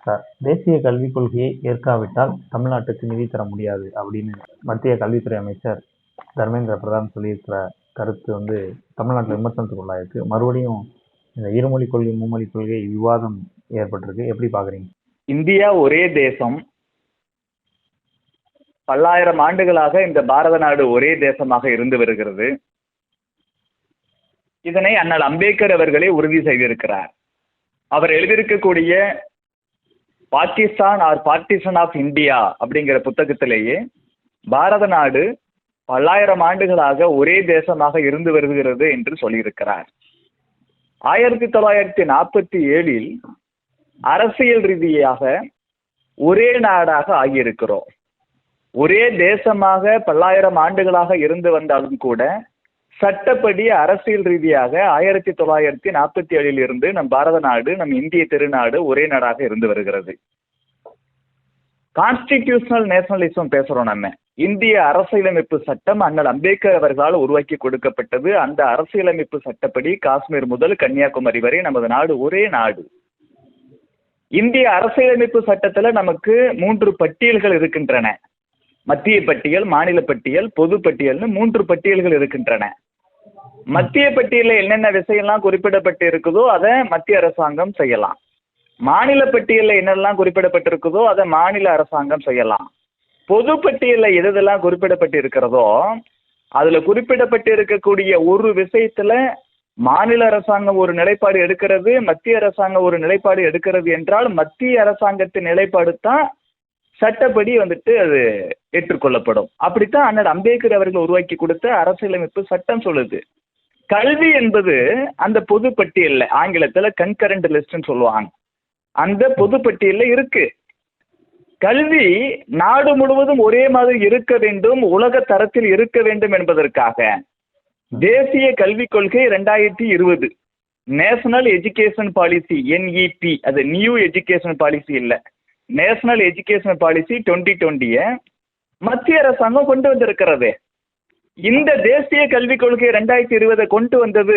Sir, தேசிய கல்விக் கொள்கையை ஏற்காவிட்டால் தமிழ்நாட்டுக்கு நிதி தர முடியாது அப்படின்னு மத்திய கல்வித்துறை அமைச்சர் தர்மேந்திர பிரதான் சொல்லியிருக்கிற கருத்து தமிழ்நாட்டில் விமர்சனத்துக்கு உள்ளாயிருக்கு. மறுபடியும் இந்த இருமொழி கொள்கை மும்மொழி கொள்கை விவாதம் ஏற்பட்டிருக்கு. எப்படி பாக்குறீங்க? இந்தியா ஒரே தேசம், பல்லாயிரம் ஆண்டுகளாக இந்த பாரத நாடு ஒரே தேசமாக இருந்து வருகிறது. இதனை அண்ணல் அம்பேத்கர் அவர்களே உறுதி செய்திருக்கிறார். அவர் எழுதியிருக்கக்கூடிய Pakistan or partition of India அப்படிங்கிற புத்தகத்திலேயே பாரத நாடு பல்லாயிரம் ஆண்டுகளாக ஒரே தேசமாக இருந்து வருகிறது என்று சொல்லியிருக்கிறார். 1947 அரசியல் ரீதியாக ஒரே நாடாக ஆகியிருக்கிறோம். ஒரே தேசமாக பல்லாயிரம் ஆண்டுகளாக இருந்து வந்தாலும் கூட சட்டப்படி அரசியல் ரீதியாக 1947 இருந்து நம் பாரத நாடு, நம் இந்திய திருநாடு ஒரே நாடாக இருந்து வருகிறது. கான்ஸ்டிடியூஷனல் நேஷனலிசம் பேசுறோம். நம்ம இந்திய அரசியலமைப்பு சட்டம் அண்ணல் அம்பேத்கர் அவர்களால் உருவாக்கி கொடுக்கப்பட்டது. அந்த அரசியலமைப்பு சட்டப்படி காஷ்மீர் முதல் கன்னியாகுமரி வரை நமது நாடு ஒரே நாடு. இந்திய அரசியலமைப்பு சட்டத்துல நமக்கு 3 பட்டியல்கள் இருக்கின்றன. மத்திய பட்டியல், மாநில பட்டியல், பொது பட்டியல்னு 3 பட்டியல்கள் இருக்கின்றன. மத்திய பட்டியலில் என்னென்ன விஷயம்லாம் குறிப்பிடப்பட்டு இருக்குதோ அதை மத்திய அரசாங்கம் செய்யலாம். மாநில பட்டியலில் என்னெல்லாம் குறிப்பிடப்பட்டிருக்குதோ அதை மாநில அரசாங்கம் செய்யலாம். பொது பட்டியலில் எதெல்லாம் குறிப்பிடப்பட்டு இருக்கிறதோ அதுல குறிப்பிடப்பட்டு இருக்கக்கூடிய ஒரு விஷயத்துல மாநில அரசாங்கம் ஒரு நிலைப்பாடு எடுக்கிறது, மத்திய அரசாங்கம் ஒரு நிலைப்பாடு எடுக்கிறது என்றால் மத்திய அரசாங்கத்தின் நிலைப்பாடு தான் சட்டப்படி அது ஏற்றுக்கொள்ளப்படும். அப்படித்தான் அண்ணல் அம்பேத்கர் அவர்கள் உருவாக்கி கொடுத்த அரசியலமைப்பு சட்டம் சொல்லுது. கல்வி என்பது அந்த பொது பட்டியல்ல, ஆங்கிலத்துல கன்கரண்ட் லிஸ்ட்னு சொல்லுவாங்க, அந்த பொது பட்டியல்ல இருக்கு. கல்வி நாடு முழுவதும் ஒரே மாதிரி இருக்க வேண்டும், உலக தரத்தில் இருக்க வேண்டும் என்பதற்காக தேசிய கல்விக் கொள்கை 2020 நேஷனல் எஜுகேஷன் பாலிசி NEP, அது நியூ எஜுகேஷன் பாலிசி இல்ல, நேஷனல் எஜுகேஷன் பாலிசி 2020 மத்திய அரசாங்கம் கொண்டு வந்திருக்கிறது. இந்த தேசிய கல்விக் கொள்கை 2020 கொண்டு வந்தது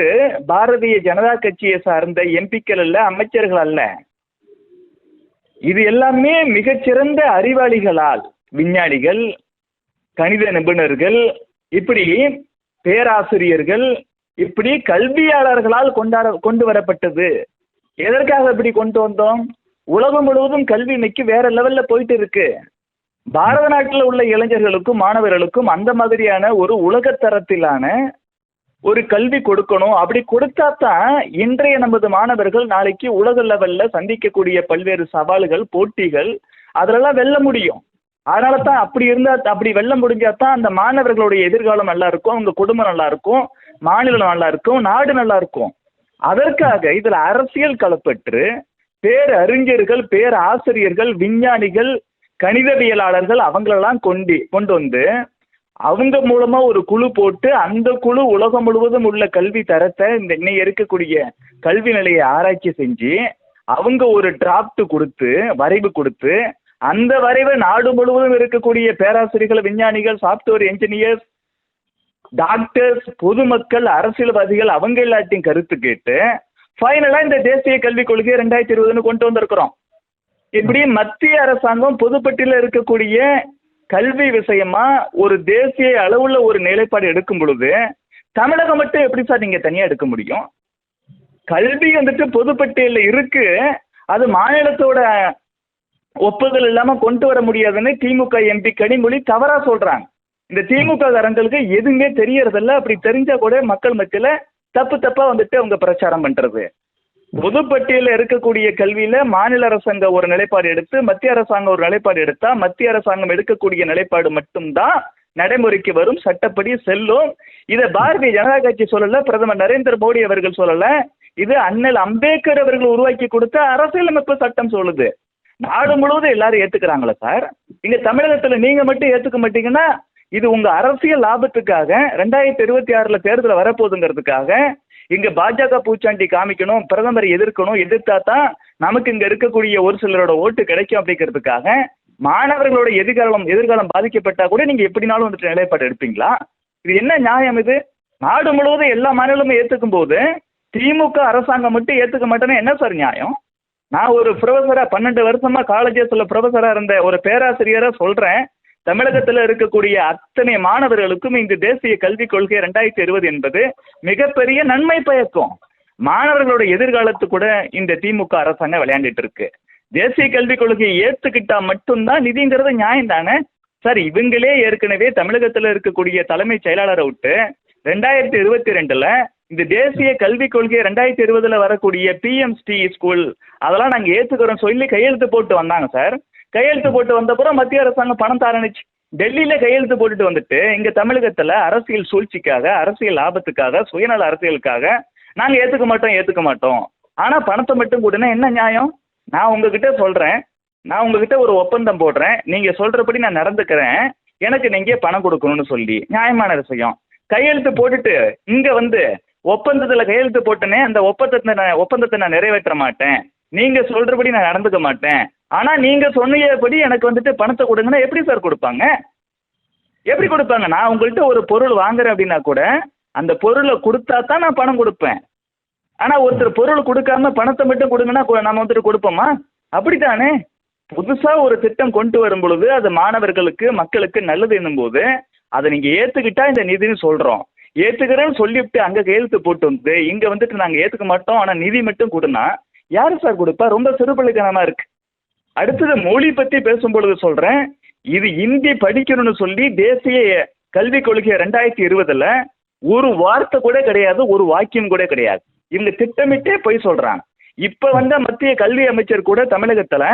பாரதிய ஜனதா கட்சியை சார்ந்த எம்பிக்கள் அல்ல, அமைச்சர்கள் அல்ல. இது எல்லாமே மிகச்சிறந்த அறிவாளிகளால், விஞ்ஞானிகள், கணித நிபுணர்கள், இப்படி பேராசிரியர்கள், இப்படி கல்வியாளர்களால் கொண்டு வரப்பட்டது. எதற்காக இப்படி கொண்டு வந்தோம்? உலகம் முழுவதும் கல்வி இன்னைக்கு வேற லெவல்ல போயிட்டு இருக்கு. பாரத நாட்டில் உள்ள இளைஞர்களுக்கும் மாணவர்களுக்கும் அந்த மாதிரியான ஒரு உலகத்தரத்திலான ஒரு கல்வி கொடுக்கணும். அப்படி கொடுத்தா தான் இன்றைய நமது மாணவர்கள் நாளைக்கு உலக லெவல்ல சந்திக்கக்கூடிய பல்வேறு சவால்கள், போட்டிகள் அதிலெல்லாம் வெல்ல முடியும். அதனால தான் அப்படி இருந்தா, அப்படி வெல்ல முடிஞ்சா தான் அந்த மாணவர்களுடைய எதிர்காலம் நல்லா இருக்கும், அவங்க குடும்பம் நல்லா இருக்கும், மாநிலம் நல்லா இருக்கும், நாடு நல்லா இருக்கும். அதற்காக இதுல அரசியல் கலப்பற்று பேரறிஞர்கள், பேராசிரியர்கள், விஞ்ஞானிகள், கணிதவியலாளர்கள் அவங்களெல்லாம் கொண்டு வந்து அவங்க மூலமா ஒரு குழு போட்டு அந்த குழு உலகம் முழுவதும் உள்ள கல்வி தரத்தை, இந்த இன்னைக்கு இருக்கக்கூடிய கல்வி நிலையை ஆராய்ச்சி செஞ்சு அவங்க ஒரு டிராப்ட் கொடுத்து, வரைவு கொடுத்து, அந்த வரைவை நாடு முழுவதும் இருக்கக்கூடிய பேராசிரியர்கள், விஞ்ஞானிகள், சாப்ட்வேர் என்ஜினியர்ஸ், டாக்டர்ஸ், பொதுமக்கள், அரசியல்வாதிகள் அவங்க எல்லாத்தையும் கருத்து கேட்டு ஃபைனலா இந்த தேசிய கல்விக் கொள்கையை 2020 கொண்டு வந்திருக்கிறோம். இப்படி மத்திய அரசாங்கம் பொதுப்பட்டியல இருக்கக்கூடிய கல்வி விஷயமா ஒரு தேசிய அளவுல ஒரு நிலைப்பாடு எடுக்கும் பொழுது தமிழகம் மட்டும் எப்படி சார் நீங்க தனியா எடுக்க முடியும்? கல்வி பொதுப்பட்டியல்ல இருக்கு, அது மாநிலத்தோட ஒப்புதல் இல்லாம கொண்டு வர முடியாதுன்னு திமுக MP கனிமொழி தவறா சொல்றாங்க. இந்த திமுக காரங்களுக்கு எதுவுமே தெரியறதில்ல. அப்படி தெரிஞ்சா கூட மக்கள் மத்தியில தப்பா அவங்க பிரச்சாரம் பண்றது. பொதுப்பட்டியல இருக்கக்கூடிய கல்வியில மாநில அரசாங்கம் ஒரு நிலைப்பாடு எடுத்து, மத்திய அரசாங்கம் ஒரு நிலைப்பாடு எடுத்தா மத்திய அரசாங்கம் எடுக்கக்கூடிய நிலைப்பாடு மட்டும்தான் நடைமுறைக்கு வரும், சட்டப்படி செல்லும். இதை பாரதிய ஜனதா கட்சி சொல்லல, பிரதமர் நரேந்திர மோடி அவர்கள் சொல்லல, இது அண்ணல் அம்பேத்கர் அவர்கள் உருவாக்கி கொடுத்த அரசியலமைப்பு சட்டம் சொல்லுது. நாடு முழுவதும் எல்லாரும் ஏத்துக்கிறாங்களா சார்? இங்க தமிழகத்துல நீங்க மட்டும் ஏத்துக்க மாட்டீங்கன்னா இது உங்க அரசியல் லாபத்துக்காக 2026 தேர்தல் வரப்போகுதுங்கிறதுக்காக இங்க பாஜக பூச்சாண்டி காமிக்கணும், பிரதமரை எதிர்க்கணும், எதிர்த்தா தான் நமக்கு இங்க இருக்கக்கூடிய ஒரு சிலரோட ஓட்டு கிடைக்கும் அப்படிங்கிறதுக்காக மாணவர்களோட எதிர்காலம் பாதிக்கப்பட்டா கூட நீங்க எப்படினாலும் நிலைப்பாடு எடுப்பீங்களா? இது என்ன நியாயம்? இது நாடு முழுவதும் எல்லா மாநிலமும் ஏத்துக்கும் போது திமுக அரசாங்கம் மட்டும் ஏத்துக்க மாட்டேன்னா என்ன சார் நியாயம்? நான் ஒரு ப்ரொஃபஸரா 12 வருஷமா காலேஜஸ்ல ப்ரொஃபஸரா இருந்த ஒரு பேராசிரியரா சொல்றேன், தமிழகத்தில் இருக்கக்கூடிய அத்தனை மாணவர்களுக்கும் இந்த தேசிய கல்விக் கொள்கை 2020 என்பது மிகப்பெரிய நன்மை பயக்கும். மாணவர்களோட எதிர்காலத்து கூட இந்த திமுக அரசாங்கம் விளையாண்டுட்டு இருக்கு. தேசிய கல்விக் கொள்கையை ஏத்துக்கிட்டா மட்டும்தான் நிதிங்கிறது நியாயம் தானே சார். இவங்களே ஏற்கனவே தமிழகத்தில் இருக்கக்கூடிய தலைமைச் செயலாளரை விட்டு 2022ல இந்த தேசிய கல்விக் கொள்கை 2020ல வரக்கூடிய PMST ஸ்கூல் அதெல்லாம் நாங்கள் ஏற்றுக்கிறோம் சொல்லி கையெழுத்து போட்டு வந்தாங்க சார். கையெழுத்து போட்டு வந்தப்புறம் மத்திய அரசாங்கம் பணம் தரணுச்சு. டெல்லியில கையெழுத்து போட்டுட்டு வந்துட்டு இங்க தமிழகத்துல அரசியல் சூழ்ச்சிக்காக, அரசியல் லாபத்துக்காக, சுயநல அரசியலுக்காக நாங்க ஏத்துக்க மாட்டோம் ஆனா பணத்தை மட்டும் கூடனா என்ன நியாயம்? நான் உங்ககிட்ட சொல்றேன், நான் உங்ககிட்ட ஒரு ஒப்பந்தம் போடுறேன், நீங்க சொல்றபடி நான் நடந்துக்கிறேன், எனக்கு நீங்க பணம் கொடுக்கணும்னு சொல்லி நியாயமான விஷயம். கையெழுத்து போட்டுட்டு இங்க வந்து ஒப்பந்தத்துல கையெழுத்து போட்டனே, அந்த ஒப்பந்தத்தை நான் நிறைவேற்ற மாட்டேன், நீங்க சொல்றபடி நான் நடந்துக்க மாட்டேன், ஆனா நீங்க சொன்னபடி எனக்கு வந்துட்டு பணத்தை கொடுங்கன்னா எப்படி சார் கொடுப்பாங்க? எப்படி கொடுப்பாங்க? நான் உங்கள்கிட்ட ஒரு பொருள் வாங்குறேன் அப்படின்னா கூட அந்த பொருளை கொடுத்தா தான் நான் பணம் கொடுப்பேன். ஆனா ஒருத்தர் பொருள் கொடுக்காம பணத்தை மட்டும் கொடுங்கன்னா நம்ம வந்துட்டு கொடுப்போமா? அப்படித்தானே. புதுசா ஒரு திட்டம் கொண்டு வரும் பொழுது அது மாணவர்களுக்கு, மக்களுக்கு நல்லது என்னும் போது அதை நீங்க ஏத்துக்கிட்டா இந்த நிதின்னு சொல்றோம். ஏத்துக்கிறேன்னு சொல்லிவிட்டு அங்க கையெழுத்து போட்டு வந்து இங்க வந்துட்டு நாங்க ஏத்துக்க மாட்டோம் ஆனா நிதி மட்டும் கொடுனா யாரு சார் கொடுப்பா? ரொம்ப சிறுபள்ளித்தனமா இருக்கு. அடுத்தது மொழி பத்தி பேசும்பொழுது சொல்றேன், இது இந்தி படிக்கணும்னு சொல்லி தேசிய கல்விக் கொள்கை 2020ல ஒரு வார்த்தை கூட கிடையாது, ஒரு வாக்கியம் கூட கிடையாது. இவங்க திட்டமிட்டே போய் சொல்றாங்க. இப்ப வந்த மத்திய கல்வி அமைச்சர் கூட தமிழகத்துல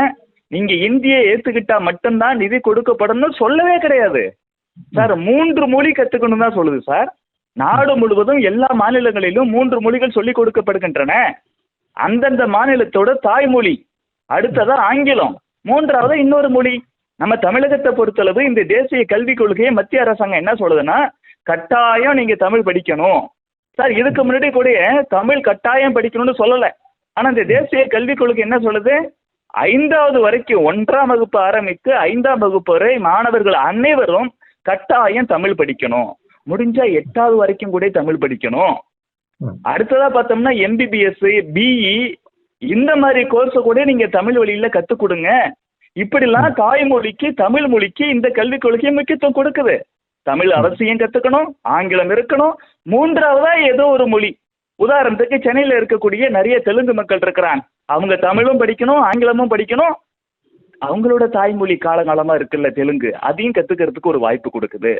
நீங்க இந்தியை ஏத்துக்கிட்டா மட்டும்தான் நிதி கொடுக்கப்படணும் சொல்லவே கிடையாது சார். 3 மொழி கத்துக்கணும் தான் சொல்லுது சார். நாடு முழுவதும் எல்லா மாநிலங்களிலும் 3 மொழிகள் சொல்லிக் கொடுக்கப்படுகின்றன. அந்தந்த மாநிலத்தோட தாய்மொழி, அடுத்ததா ஆங்கிலம், மூன்றாவது இன்னொரு மொழி. நம்ம தமிழகத்தை பொறுத்தளவு இந்த தேசிய கல்விக் கொள்கையை மத்திய அரசாங்கம் என்ன சொல்லுதுன்னா, கட்டாயம் நீங்க தமிழ் படிக்கணும் சார். இதுக்கு முன்னாடி கூட தமிழ் கட்டாயம் படிக்கணும்னு சொல்லலை. ஆனா இந்த தேசிய கல்விக் கொள்கை என்ன சொல்லுது, 5வது வரைக்கும் 1ஆம் வகுப்பு ஆரம்பித்து 5ஆம் வகுப்பு வரை மாணவர்கள் அனைவரும் கட்டாயம் தமிழ் படிக்கணும், முடிஞ்சா 8வது வரைக்கும் கூட தமிழ் படிக்கணும். அடுத்ததா பார்த்தோம்னா MBBS, BE இந்த மாதிரி கோர்ஸை கூட நீங்க தமிழ் வழியில கற்றுக் கொடுங்க. இப்படிலாம் தாய்மொழிக்கு, தமிழ் மொழிக்கு இந்த கல்விக் கொள்கை முக்கியத்துவம் கொடுக்குது. தமிழ் அவசியம் கற்றுக்கணும், ஆங்கிலம் இருக்கணும், 3ஆவதா ஏதோ ஒரு மொழி. உதாரணத்துக்கு சென்னையில் இருக்கக்கூடிய நிறைய தெலுங்கு மக்கள் இருக்கிறாங்க, அவங்க தமிழும் படிக்கணும், ஆங்கிலமும் படிக்கணும். அவங்களோட தாய்மொழி காலகாலமா இருக்குல்ல தெலுங்கு, அதையும் கத்துக்கிறதுக்கு ஒரு வாய்ப்பு கொடுக்குது.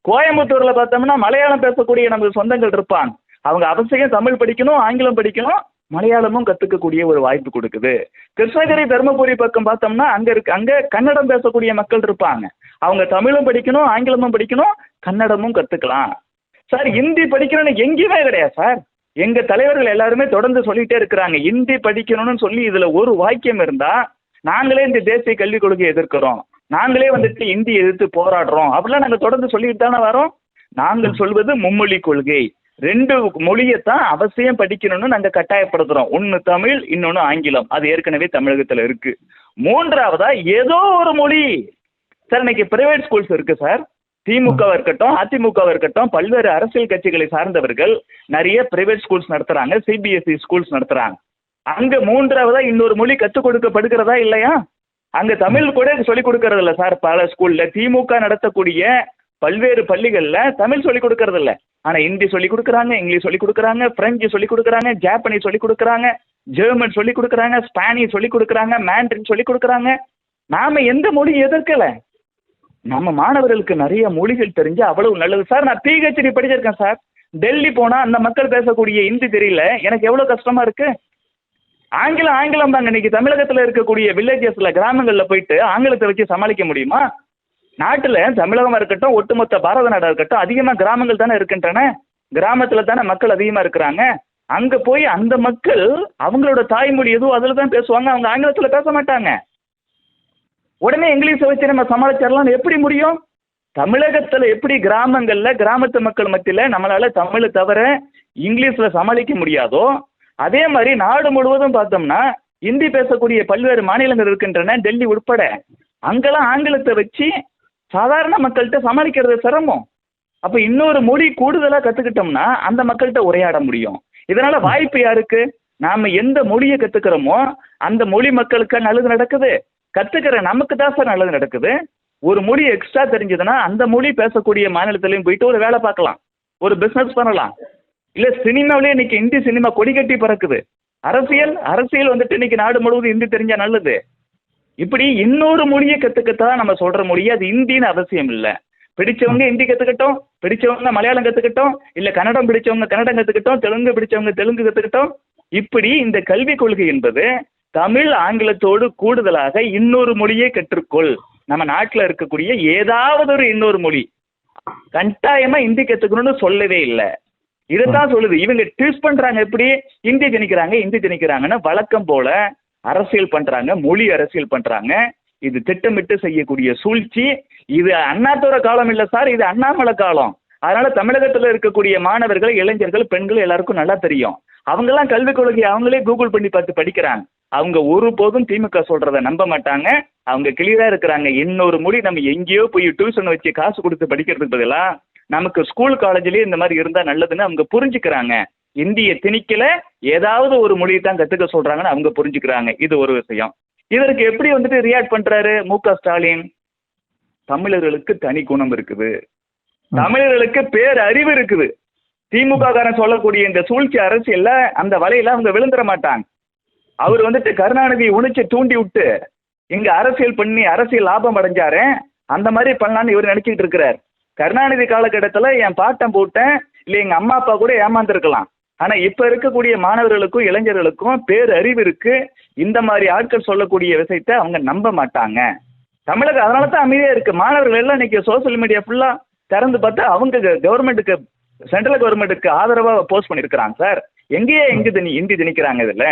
கோயம்புத்தூர்ல பார்த்தோம்னா மலையாளம் பேசக்கூடிய நமது சொந்தங்கள் இருப்பாங்க, அவங்க அவசியம் தமிழ் படிக்கணும், ஆங்கிலம் படிக்கணும், மலையாளமும் கத்துக்கக்கூடிய ஒரு வாய்ப்பு கொடுக்குது. கிருஷ்ணகிரி, தருமபுரி பக்கம் பார்த்தோம்னா அங்க கன்னடம் பேசக்கூடிய மக்கள் இருப்பாங்க, அவங்க தமிழும் படிக்கணும், ஆங்கிலமும் படிக்கணும், கன்னடமும் கத்துக்கலாம். சார் ஹிந்தி படிக்கணும்னு எங்கேயுமே கிடையாது சார். எங்க தலைவர்கள் எல்லாருமே தொடர்ந்து சொல்லிட்டே இருக்கிறாங்க ஹிந்தி படிக்கணும்னு சொல்லி. இதுல ஒரு வாக்கியம் இருந்தா நாங்களே இந்த தேசிய கல்விக் கொள்கையை எதிர்க்கிறோம், நாங்களே வந்துட்டு இந்தி எதிர்த்து போராடுறோம் அப்படிலாம் நாங்கள் தொடர்ந்து சொல்லிட்டு தானே வரோம். நாங்கள் சொல்வது மும்மொழி கொள்கை, 2 மொழியைத்தான் அவசியம் படிக்கணும்னு நாங்கள் கட்டாயப்படுத்துறோம். ஒன்று தமிழ், இன்னொன்று ஆங்கிலம். அது ஏற்கனவே தமிழகத்தில் இருக்கு. 3ஆவதா ஏதோ ஒரு மொழி சார். இன்னைக்கு பிரைவேட் ஸ்கூல்ஸ் இருக்கு சார். திமுகவா இருக்கட்டும், அதிமுகவா இருக்கட்டும், பல்வேறு அரசியல் கட்சிகளை சார்ந்தவர்கள் நிறைய பிரைவேட் ஸ்கூல்ஸ் நடத்துறாங்க, CBSE ஸ்கூல்ஸ் நடத்துறாங்க. அங்க 3ஆவதா இன்னொரு மொழி கற்றுக் கொடுக்கப்படுகிறதா இல்லையா? அங்க தமிழ் கூட சொல்லிக் கொடுக்கறது இல்லை சார். பல ஸ்கூல்ல திமுக நடத்தக்கூடிய பல்வேறு பள்ளிகள்ல தமிழ் சொல்லிக் கொடுக்கறது இல்லை, ஆனா ஹிந்தி சொல்லிக் கொடுக்குறாங்க, இங்கிலீஷ் சொல்லிக் கொடுக்குறாங்க, பிரெஞ்சு சொல்லிக் கொடுக்குறாங்க, ஜாப்பனீஸ் சொல்லிக் கொடுக்குறாங்க, ஜெர்மன் சொல்லிக் கொடுக்குறாங்க, ஸ்பானிஷ் சொல்லிக் கொடுக்குறாங்க, மேண்ட்ரின் சொல்லிக் கொடுக்குறாங்க. நாம எந்த மொழி எதிர்க்கல, நம்ம மாணவர்களுக்கு நிறைய மொழிகள் தெரிஞ்சு அவ்வளவு நல்லது சார். நான் PhD படிச்சிருக்கேன் சார். டெல்லி போனா அந்த மக்கள் பேசக்கூடிய ஹிந்தி தெரியல, எனக்கு எவ்வளவு கஷ்டமா இருக்கு. ஆங்கிலம் தாங்க. இன்னைக்கு தமிழகத்தில் இருக்கக்கூடிய வில்லேஜஸ்ல, கிராமங்கள்ல போயிட்டு ஆங்கிலத்தை வச்சு சமாளிக்க முடியுமா? நாட்டுல தமிழகமா இருக்கட்டும், ஒட்டுமொத்த பாரத நாடா இருக்கட்டும், அதிகமா கிராமங்கள் தானே இருக்கின்றன. கிராமத்துல தானே மக்கள் அதிகமா இருக்கிறாங்க. அங்க போய் அந்த மக்கள் அவங்களோட தாய்மொழி எதுவும் அதுல தான் பேசுவாங்க, அவங்க ஆங்கிலத்துல பேச மாட்டாங்க. உடனே இங்கிலீஷை வச்சு நம்ம சமாளிச்சிடலாம், எப்படி முடியும்? தமிழகத்துல எப்படி கிராமங்கள்ல கிராமத்து மக்கள் மத்தியில நம்மளால தமிழை தவிர இங்கிலீஷ்ல சமாளிக்க முடியாதோ, அதே மாதிரி நாடு முழுவதும் பார்த்தோம்னா ஹிந்தி பேசக்கூடிய பல்வேறு மாநிலங்கள் இருக்கின்றன, டெல்லி உட்பட. அங்கெல்லாம் ஆங்கிலத்தை வச்சு சாதாரண மக்கள்கிட்ட சமாளிக்கிறது சிரமம். அப்ப இன்னொரு மொழி கூடுதலா கத்துக்கிட்டோம்னா அந்த மக்கள்கிட்ட உரையாட முடியும். இதனால வாய்ப்பு யாருக்கு? நாம எந்த மொழியை கத்துக்கிறோமோ அந்த மொழி மக்களுக்கு நல்லது நடக்குது. கத்துக்கிற நமக்கு தான் சார் நல்லது நடக்குது. ஒரு மொழி எக்ஸ்ட்ரா தெரிஞ்சதுன்னா அந்த மொழி பேசக்கூடிய மாநிலத்திலையும் போயிட்டு ஒரு வேலை பார்க்கலாம், ஒரு பிசினஸ் பண்ணலாம். இல்ல சினிமாவிலே இன்னைக்கு இந்தி சினிமா கொடி கட்டி பறக்குது. அரசியல் வந்துட்டு இன்னைக்கு நாடு முழுவதும் ஹிந்தி தெரிஞ்சா நல்லது. இப்படி இன்னொரு மொழியை கத்துக்கத்தான் நம்ம சொல்ற மொழியே, அது இந்தின்னு அவசியம் இல்லை. பிடிச்சவங்க ஹிந்தி கத்துக்கட்டும், பிடிச்சவங்க மலையாளம் கத்துக்கட்டும், இல்ல கன்னடம் பிடிச்சவங்க கன்னடம் கத்துக்கட்டும், தெலுங்கு பிடிச்சவங்க தெலுங்கு கத்துக்கட்டும். இப்படி இந்த கல்விக் கொள்கை என்பது தமிழ் ஆங்கிலத்தோடு கூடுதலாக இன்னொரு மொழியை கற்றுக்கொள். நம்ம நாட்டில் இருக்கக்கூடிய ஏதாவது ஒரு இன்னொரு மொழி, கட்டாயமா ஹிந்தி கத்துக்கணும்னு சொல்லவே இல்லை. இதைத்தான் சொல்லுது. இவங்க ட்விஸ்ட் பண்றாங்க, எப்படி ஹிந்தி திணிக்கிறாங்கன்னு வழக்கம் போல அரசியல் பண்றாங்க, மொழி அரசியல் பண்றாங்க. இது திட்டமிட்டு செய்யக்கூடிய சூழ்ச்சி. இது அண்ணாத்தோட காலம் இல்லை சார், இது அண்ணாமலை காலம். அதனால தமிழகத்தில் இருக்கக்கூடிய மாணவர்கள், இளைஞர்கள், பெண்கள் எல்லாருக்கும் நல்லா தெரியும். அவங்கெல்லாம் கல்விக் கொள்கையை அவங்களே கூகுள் பண்ணி பார்த்து படிக்கிறாங்க. அவங்க ஒருபோதும் திமுக சொல்றதை நம்ப மாட்டாங்க. அவங்க கிளியரா இருக்கிறாங்க. இன்னொரு மொழி நம்ம எங்கேயோ போய் டியூஷன் வச்சு காசு கொடுத்து படிக்கிறதுக்கு பதிலா நமக்கு ஸ்கூல் காலேஜ்லயே இந்த மாதிரி இருந்தா நல்லதுன்னு அவங்க புரிஞ்சுக்கிறாங்க. இந்திய திணிக்கல, ஏதாவது ஒரு மொழியை தான் கத்துக்க சொல்றாங்கன்னு அவங்க புரிஞ்சுக்கிறாங்க. இது ஒரு விஷயம். இதற்கு எப்படி வந்துட்டு ரியாக்ட் பண்றாரு மு.க. ஸ்டாலின்? தமிழர்களுக்கு தனி குணம் இருக்குது, தமிழர்களுக்கு பேர் அறிவு இருக்குது. திமுக காரன் சொல்லக்கூடிய இந்த சூழ்ச்சி அரசியல்ல அந்த வலையில அவங்க விழுந்துட மாட்டாங்க. அவர் வந்துட்டு கருணாநிதி உணிச்சு தூண்டி விட்டு இங்க அரசியல் பண்ணி அரசியல் லாபம் அடைஞ்சாரு, அந்த மாதிரி பண்ணலான்னு இவர் நினைச்சிட்டு இருக்கிறார். கருணாநிதி காலகட்டத்தில் என் பாட்டம் போட்டேன், இல்லை எங்க அம்மா அப்பா கூட ஏமாந்துருக்கலாம். ஆனா இப்ப இருக்கக்கூடிய மாணவர்களுக்கும் இளைஞர்களுக்கும் பேர் அறிவு இருக்கு. இந்த மாதிரி ஆட்கள் சொல்லக்கூடிய விஷயத்தை அவங்க நம்ப மாட்டாங்க. தமிழகம் அதனால தான் அமைதியா இருக்கு. மாணவர்கள் எல்லாம் இன்னைக்கு சோசியல் மீடியா ஃபுல்லா திறந்து பார்த்தா அவங்க கவர்மெண்ட்டுக்கு, சென்ட்ரல் கவர்மெண்ட்டுக்கு ஆதரவா போஸ்ட் பண்ணிருக்கிறாங்க சார். எங்கேயே ஹிந்தி திணிக்கிறாங்க. இதுல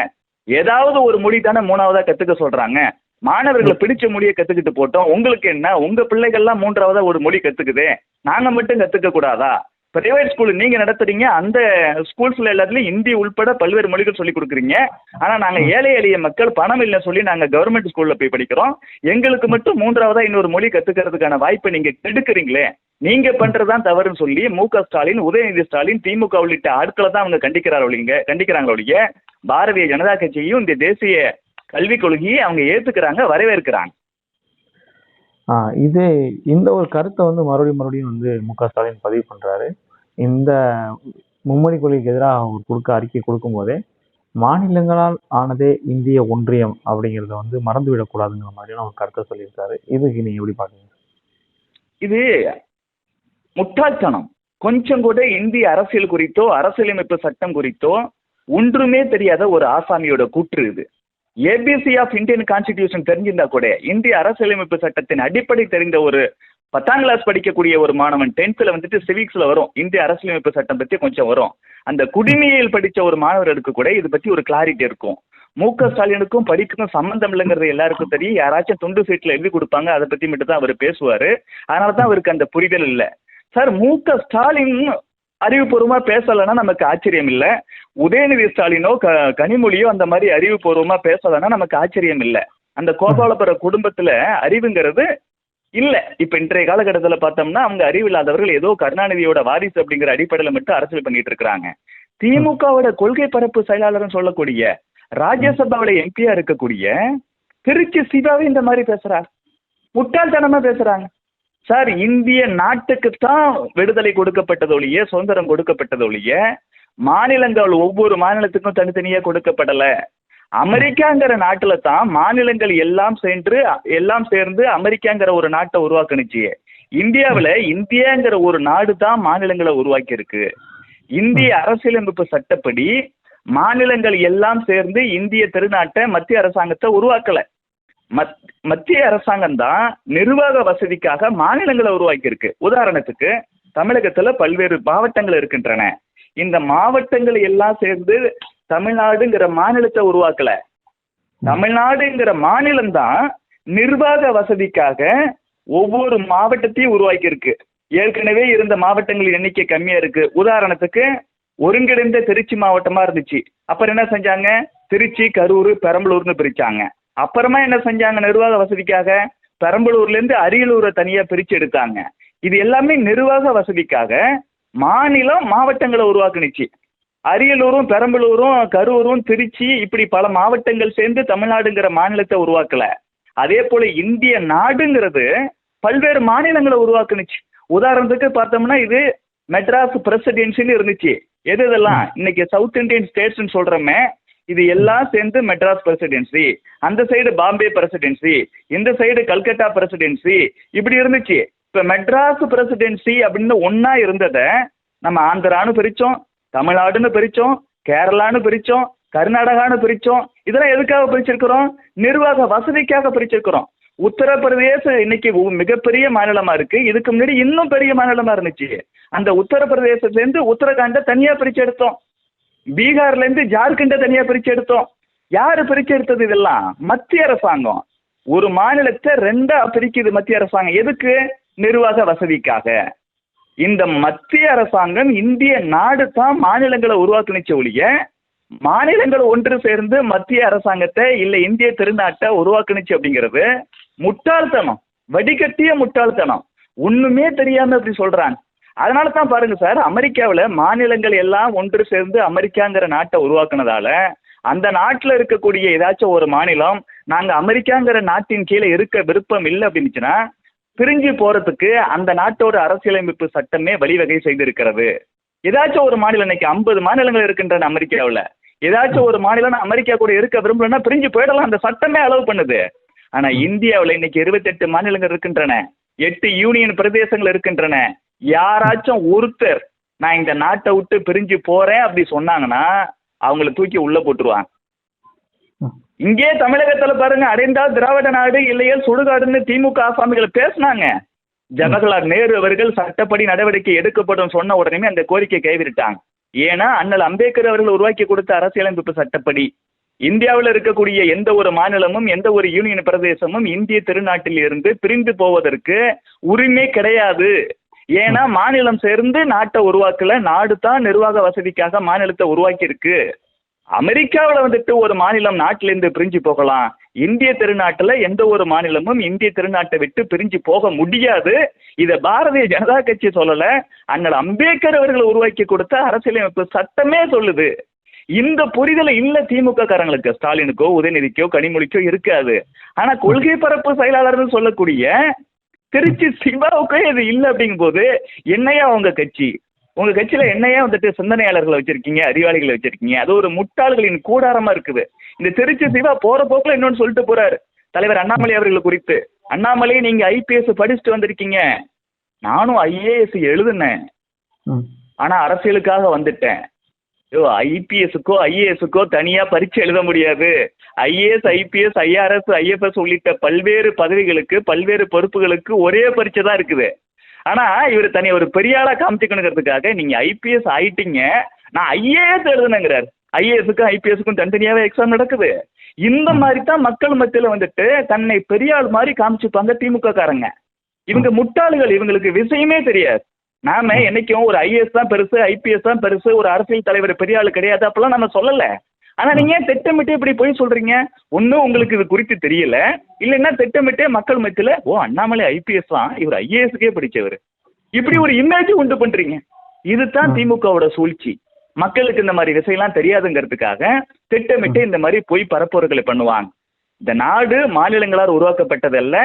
ஏதாவது ஒரு மொழி தானே மூணாவதா கத்துக்க சொல்றாங்க. மாணவர்களை பிடிச்ச மொழியை கத்துக்கிட்டு போட்டோம். உங்களுக்கு என்ன, உங்க பிள்ளைகள்லாம் மூன்றாவதா ஒரு மொழி கத்துக்குது, நாங்க மட்டும் கத்துக்க கூடாதா? பிரைவேட் ஸ்கூல் நீங்க நடத்துறீங்க, அந்த ஸ்கூல்ஸ்ல எல்லாத்துலயும் ஹிந்தி உள்பட பல்வேறு மொழிகள் சொல்லி கொடுக்குறீங்க. ஆனா நாங்க ஏழை எளிய மக்கள் பணம் இல்லைன்னு சொல்லி நாங்க கவர்மெண்ட் ஸ்கூல்ல போய் படிக்கிறோம். எங்களுக்கு மட்டும் மூன்றாவதா இன்னொரு மொழி கத்துக்கிறதுக்கான வாய்ப்பை நீங்க கெடுக்கிறீங்களே, நீங்க பண்றதுதான் தவறுன்னு சொல்லி மு.க. ஸ்டாலின், உதயநிதி ஸ்டாலின், திமுக உள்ளிட்ட ஆட்களை தான் அவங்க கண்டிக்கிறாங்க ஒழிய பாரதிய ஜனதா கட்சியும் இந்த தேசிய கல்விக் கொள்கையை அவங்க ஏத்துக்கிறாங்க, வரவேற்கிறாங்க. இந்த ஒரு கருத்தை வந்து மறுபடியும் வந்து மு.க. ஸ்டாலின் பதிவு பண்றாரு. இந்த மும்மொழி கொள்கைக்கு எதிராக அவர் அறிக்கை கொடுக்கும் போதே மாநிலங்களால் ஆனதே இந்திய ஒன்றியம் அப்படிங்கிறத வந்து மறந்துவிடக்கூடாதுங்கிற மாதிரியான ஒரு கருத்தை சொல்லியிருக்காரு. இதுக்கு நீங்க எப்படி பாக்குறீங்க? இது முட்டாள்தனம். கொஞ்சம் கூட இந்திய அரசியல் குறித்தோ அரசியலமைப்பு சட்டம் குறித்தோ ஒன்றுமே தெரியாத ஒரு ஆசாமியோட கூற்று இது. ஏபிசி ஆஃப் இந்தியன் கான்ஸ்டிடியூஷன் தெரிஞ்சிருந்தா கூட, இந்திய அரசியலமைப்பு சட்டத்தின் அடிப்படை தெரிந்த ஒரு 10ஆம் கிளாஸ் படிக்கக்கூடிய ஒரு மாணவன் 10th வந்துட்டு சிவிக்ஸ்ல வரும், இந்திய அரசியலமைப்பு சட்டம் பத்தி கொஞ்சம் வரும். அந்த குடிமையில் படிச்ச ஒரு மாணவர்களுக்கு கூட இது பத்தி ஒரு கிளாரிட்டி இருக்கும். மு.க. ஸ்டாலினுக்கும் படிப்புக்கும் சம்பந்தம் இல்லைங்கிறது எல்லாருக்கும் தெரியும். யாராச்சும் துண்டு சீட்ல எழுதி கொடுப்பாங்க, அதை பத்தி மட்டும் தான் அவர் பேசுவாரு. அதனாலதான் அவருக்கு அந்த புரிதல் இல்லை. சார், மு.க. ஸ்டாலின் அறிவுபூர்வமா பேசலைன்னா நமக்கு ஆச்சரியம் இல்லை. உதயநிதி ஸ்டாலினோ கனிமொழியோ அந்த மாதிரி அறிவுபூர்வமா பேசலைன்னா நமக்கு ஆச்சரியம் இல்லை. அந்த கோபாலபுர குடும்பத்துல அறிவுங்கிறது இல்லை. இப்ப இன்றைய காலகட்டத்தில் பார்த்தோம்னா அவங்க அறிவில்லாதவர்கள், ஏதோ கருணாநிதியோட வாரிசு அப்படிங்கிற அடிப்படையில் மட்டும் அரசியல் பண்ணிட்டு இருக்கிறாங்க. திமுகவோட கொள்கை பரப்பு செயலாளர்னு சொல்லக்கூடிய, ராஜ்யசபாவோட எம்பியா இருக்கக்கூடிய திருச்சி சிவாவே இந்த மாதிரி பேசுறாங்க, முட்டாள்தனமா பேசுறாங்க. சார், இந்திய நாட்டுக்குத்தான் விடுதலை கொடுக்கப்பட்டதொழிய, சுதந்திரம் கொடுக்கப்பட்டதொழிய மாநிலங்கள் ஒவ்வொரு மாநிலத்துக்கும் தனித்தனியா கொடுக்கப்படல. அமெரிக்காங்கிற நாட்டுல தான் மாநிலங்கள் எல்லாம் சேர்ந்து அமெரிக்காங்கிற ஒரு நாட்டை உருவாக்குனுச்சு. இந்தியாவில் இந்தியாங்கிற ஒரு நாடு தான் மாநிலங்களை உருவாக்கி இருக்கு. இந்திய அரசியலமைப்பு சட்டப்படி மாநிலங்கள் எல்லாம் சேர்ந்து இந்திய திருநாட்டை, மத்திய அரசாங்கத்தை உருவாக்கல. மத்திய அரசாங்கம் தான் நிர்வாக வசதிக்காக மாநிலங்களை உருவாக்கி இருக்கு. உதாரணத்துக்கு தமிழகத்துல பல்வேறு மாவட்டங்கள் இருக்கின்றன. இந்த மாவட்டங்கள் எல்லாம் சேர்ந்து தமிழ்நாடுங்கிற மாநிலத்தை உருவாக்கல. தமிழ்நாடுங்கிற மாநிலம் தான் நிர்வாக வசதிக்காக ஒவ்வொரு மாவட்டத்தையும் உருவாக்கி இருக்கு. ஏற்கனவே இருந்த மாவட்டங்கள் எண்ணிக்கை கம்மியா இருக்கு. உதாரணத்துக்கு ஒருங்கிணைந்த திருச்சி மாவட்டமா இருந்துச்சு. அப்புறம் என்ன செஞ்சாங்க, திருச்சி, கரூர், பெரம்பலூர்னு பிரிச்சாங்க. அப்புறமா என்ன செஞ்சாங்க, நிர்வாக வசதிக்காக பெரம்பலூர்ல இருந்து அரியலூரை தனியா பிரிச்சு எடுத்தாங்க. இது எல்லாமே நிர்வாக வசதிக்காக மாநிலம் மாவட்டங்களை உருவாக்குனுச்சு. அரியலூரும் பெரம்பலூரும் கரூரும் திருச்சி இப்படி பல மாவட்டங்கள் சேர்ந்து தமிழ்நாடுங்கிற மாநிலத்தை உருவாக்கல. அதே போல இந்திய நாடுங்கிறது பல்வேறு மாநிலங்களை உருவாக்குனுச்சு. உதாரணத்துக்கு பார்த்தோம்னா இது மெட்ராஸ் பிரசிடென்சின்னு இருந்துச்சு. இதெல்லாம் இன்னைக்கு சவுத் இந்தியன் ஸ்டேட்ஸ்ன்னு சொல்றோமே, இது எல்லாம் சேர்ந்து மெட்ராஸ் பிரசிடென்சி, அந்த சைடு பாம்பே பிரசிடென்சி, இந்த சைடு கல்கட்டா பிரசிடென்சி, இப்படி இருந்துச்சு. இப்ப மெட்ராஸ் பிரசிடென்சி அப்படின்னு ஒன்னா இருந்ததை நம்ம ஆந்திரான்னு பிரிச்சோம், தமிழ்நாடுன்னு பிரிச்சோம், கேரளான்னு பிரிச்சோம், கர்நாடகான்னு பிரிச்சோம். இதெல்லாம் எதுக்காக பிரிச்சிருக்கிறோம்? நிர்வாக வசதிக்காக பிரிச்சிருக்கிறோம். உத்தரப்பிரதேச இன்னைக்கு மிகப்பெரிய மாநிலமா இருக்கு. இதுக்கு முன்னாடி இன்னும் பெரிய மாநிலமா இருந்துச்சு. அந்த உத்தரப்பிரதேசத்துல இருந்து உத்தரகாண்ட தனியா பிரிச்சு எடுத்தோம். பீகார்ல இருந்து ஜார்க்கண்ட தனியா பிரிச்சு எடுத்தோம். யாரு பிரிச்சு எடுத்தது? இதெல்லாம் மத்திய அரசாங்கம். ஒரு மாநிலத்தை ரெண்டா பிரிக்குது மத்திய அரசாங்கம். எதுக்கு? நிர்வாக வசதிக்காக. இந்த மத்திய அரசாங்கம் இந்திய நாடு தான் மாநிலங்களை உருவாக்குனுச்சு ஒழிய மாநிலங்கள் ஒன்று சேர்ந்து மத்திய அரசாங்கத்தை இல்ல இந்திய திருநாட்டை உருவாக்குனுச்சு அப்படிங்கிறது முட்டாள்தனம், வடிகட்டிய முட்டாள்தனம். ஒண்ணுமே தெரியாம இப்படி சொல்றாங்க. அதனால தான் பாருங்க சார், அமெரிக்காவில் மாநிலங்கள் எல்லாம் ஒன்று சேர்ந்து அமெரிக்காங்கிற நாட்டை உருவாக்குனதால அந்த நாட்டில் இருக்கக்கூடிய ஏதாச்சும் ஒரு மாநிலம் நாங்க அமெரிக்காங்கிற நாட்டின் கீழே இருக்க விருப்பம் இல்லை அப்படின்னுச்சுன்னா பிரிஞ்சு போறதுக்கு அந்த நாட்டோட அரசியலமைப்பு சட்டமே வழிவகை செய்திருக்கிறது. ஏதாச்சும் ஒரு மாநிலம், இன்னைக்கு 50 மாநிலங்கள் இருக்கின்றன அமெரிக்காவில், ஏதாச்சும் ஒரு மாநிலம் அமெரிக்கா கூட இருக்க விரும்பலன்னா பிரிஞ்சு போயிடலாம், அந்த சட்டமே அலோவ் பண்ணுது. ஆனா இந்தியாவில் இன்னைக்கு 28 மாநிலங்கள் இருக்கின்றன, 8 யூனியன் பிரதேசங்கள் இருக்கின்றன. யாராச்சும் ஒருத்தர் நான் இந்த நாட்டை விட்டு பிரிஞ்சு போறேன் அப்படி சொன்னாங்கன்னா அவங்கள தூக்கி உள்ள போட்டுருவாங்க. இங்கே தமிழகத்துல பாருங்க, அடைந்தால் திராவிட நாடு இல்லையே சுடுகாடுன்னு திமுக ஆசாமிகள் பேசினாங்க. ஜவஹர்லால் நேரு அவர்கள் சட்டப்படி நடவடிக்கை எடுக்கப்படும் சொன்ன உடனே அந்த கோரிக்கை கைவிட்டாங்க. ஏன்னா அண்ணல் அம்பேத்கர் அவர்கள் உருவாக்கி கொடுத்த அரசியலமைப்பு சட்டப்படி இந்தியாவில் இருக்கக்கூடிய எந்த ஒரு மாநிலமும் எந்த ஒரு யூனியன் பிரதேசமும் இந்திய திருநாட்டில் இருந்து பிரிந்து போவதற்கு உரிமை கிடையாது. ஏன்னா மாநிலம் சேர்ந்து நாட்டை உருவாக்கல, நாடு தான் நிர்வாக வசதிக்காக மாநிலத்தை உருவாக்கி இருக்கு. அமெரிக்காவில் வந்துட்டு ஒரு மாநிலம் நாட்டிலிருந்து பிரிஞ்சு போகலாம், இந்திய திருநாட்டில் எந்த ஒரு மாநிலமும் இந்திய திருநாட்டை விட்டு பிரிஞ்சு போக முடியாது. இதை பாரதிய ஜனதா கட்சி சொல்லல, அண்ணல் அம்பேத்கர் அவர்கள் உருவாக்கி கொடுத்த அரசியலமைப்பு சட்டமே சொல்லுது. இந்த புரிதலை இல்ல திமுக காரங்களுக்கு, ஸ்டாலினுக்கோ உதயநிதிக்கோ கனிமொழிக்கோ இருக்காது. ஆனா கொள்கை பரப்பு செயலாளர்னு சொல்லக்கூடிய திருச்சி சிவாவுக்கோ இது இல்லை அப்படிங்கும் போது என்னையா உங்க கட்சி, உங்க கட்சியில என்னையா வந்துட்டு சிந்தனையாளர்களை வச்சிருக்கீங்க, அறிவாளிகளை வச்சிருக்கீங்க? அது ஒரு முட்டாள்களின் கூடாரமா இருக்குது. இந்த திருச்சி சிவா போற போக்குல இன்னொன்னு சொல்லிட்டு போறாரு தலைவர் அண்ணாமலை அவர்கள் குறித்து. அண்ணாமலை, நீங்க ஐபிஎஸ் படிச்சுட்டு வந்திருக்கீங்க, நானும் ஐஏஎஸ் எழுதுனேன், ஆனா அரசியலுக்காக வந்துட்டேன். ஐபிஎஸ்க்கோ ஐஏஎஸ்க்கோ தனியா பரீட்சை எழுத முடியாது. ஐஏஎஸ் ஐபிஎஸ் ஐஆர்எஸ் ஐஎஃப்எஸ் உள்ளிட்ட பல்வேறு பதவிகளுக்கு பல்வேறு பொறுப்புகளுக்கு ஒரே பரீட்சை தான் இருக்குது. ஆனா இவர் தனியா ஒரு பெரிய ஆளா காமிச்சுக்கணுங்கிறதுக்காக நீங்க ஐபிஎஸ் ஆயிட்டீங்க, நான் ஐஏஎஸ் எழுதுனேங்கிறார். ஐஏஎஸ்க்கும் ஐபிஎஸ்க்கும் தனித்தனியாவே எக்ஸாம் நடக்குது. இந்த மாதிரி தான் மக்கள் மத்தியில வந்துட்டு தன்னை பெரிய ஆள் மாதிரி காமிச்சுப்பாங்க திமுக காரங்க. இவங்க முட்டாள்கள், இவங்களுக்கு விஷயமே தெரியாது. நாம என்னைக்கும் ஒரு ஐஏஎஸ் தான் பெருசு, ஐபிஎஸ் தான் பெருசு, ஒரு அரசியல் தலைவர் பெரிய ஆள் கிடையாது அப்பெல்லாம் நம்ம சொல்லல. ஆனா நீங்க ஏன் திட்டமிட்டு இப்படி போய் சொல்றீங்க? ஒன்னும் உங்களுக்கு இது குறித்து தெரியல, இல்லைன்னா திட்டமிட்டே மக்கள் மத்தியில ஓ அண்ணாமலை ஐபிஎஸ் தான், இவர் ஐஏஎஸ்க்கே படிச்சவர், இப்படி ஒரு இமேஜ் உண்டு பண்றீங்க. இதுதான் திமுகவோட சூழ்ச்சி. மக்களுக்கு இந்த மாதிரி விஷயம்லாம் தெரியாதுங்கிறதுக்காக திட்டமிட்டு இந்த மாதிரி பொய் பரப்புரைகளை பண்ணுவாங்க. இந்த நாடு மாநிலங்களால் உருவாக்கப்பட்டதல்ல,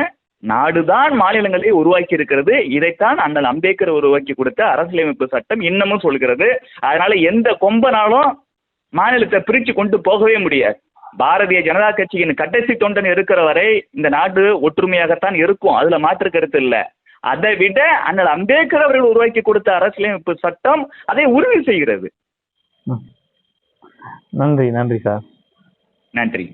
நாடுதான் மாநிலங்களை உருவாக்கி இருக்கிறது. இதைத்தான் அண்ணல் அம்பேத்கர் உருவாக்கி கொடுத்த அரசியலமைப்பு சட்டம் இன்னமும் சொல்கிறது. அதனால எந்த கொம்பனாலும் மாநிலத்தை பிரிச்சு கொண்டு போகவே முடியாது. பாரதிய ஜனதா கட்சியின் கடைசி தொண்டன் இருக்கிற வரை இந்த நாடு ஒற்றுமையாகத்தான் இருக்கும், அதுல மாற்று கருத்து இல்லை. அதை விட அண்ணல் அம்பேத்கர் அவர்கள் உருவாக்கி கொடுத்த அரசியலமைப்பு சட்டம் அதை உறுதி செய்கிறது. நன்றி. நன்றி சார். நன்றி.